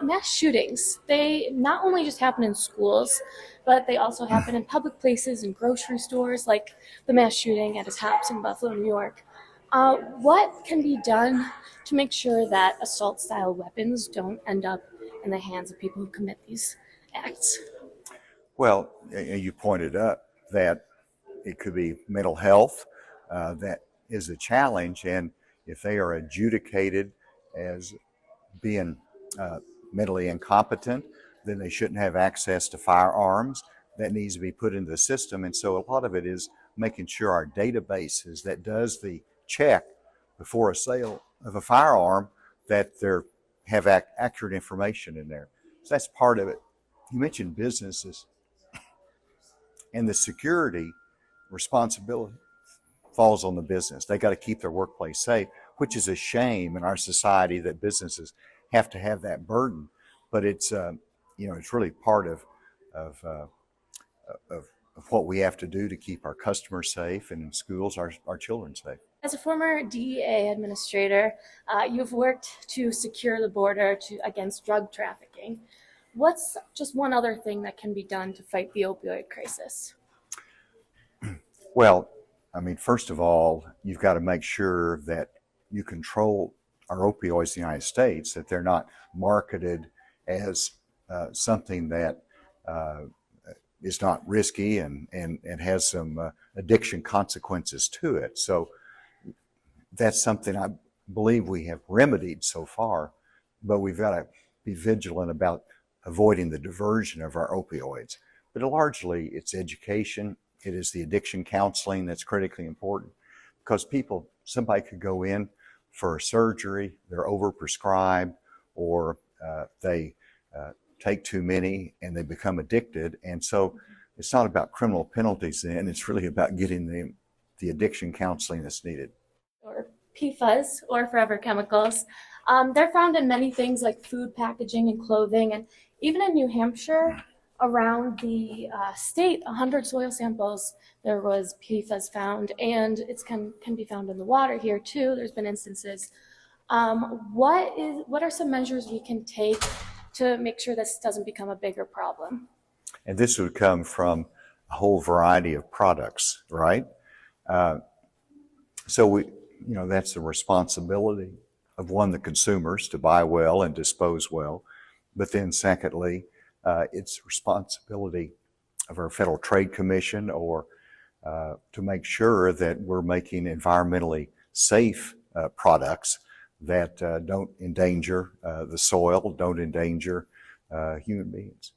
mass shootings, they not only just happen in schools, but they also happen in public places and grocery stores, like the mass shooting at a Tops in Buffalo, New York. What can be done to make sure that assault style weapons don't end up in the hands of people who commit these acts? Well, you pointed up that it could be mental health that is a challenge, and if they are adjudicated as being mentally incompetent, then they shouldn't have access to firearms. That needs to be put into the system, and so a lot of it is making sure our databases that does the check before a sale of a firearm that they have accurate information in there. So that's part of it. You mentioned businesses and the security responsibility falls on the business. They got to keep their workplace safe, which is a shame in our society that businesses have to have that burden. But it's it's really part of, uh, of what we have to do to keep our customers safe and in schools our children safe. As a former DEA administrator, you've worked to secure the border against drug trafficking. What's just one other thing that can be done to fight the opioid crisis? Well, I mean, first of all, you've got to make sure that you control our opioids in the United States, that they're not marketed as something that is not risky and has some addiction consequences to it. So that's something I believe we have remedied so far, but we've got to be vigilant about avoiding the diversion of our opioids. But largely, it's education. It is the addiction counseling that's critically important, because somebody could go in for surgery, they're overprescribed, or they take too many and they become addicted. And so it's not about criminal penalties then, it's really about getting them the addiction counseling that's needed. Or PFAS, or forever chemicals. They're found in many things like food packaging and clothing, and even in New Hampshire, around the state, 100 soil samples, there was PFAS found, and it can be found in the water here too. There's been instances. What are some measures we can take to make sure this doesn't become a bigger problem? And this would come from a whole variety of products, right? So that's the responsibility of the consumers to buy well and dispose well. But then secondly, it's responsibility of our Federal Trade Commission or to make sure that we're making environmentally safe products that don't endanger the soil, don't endanger human beings.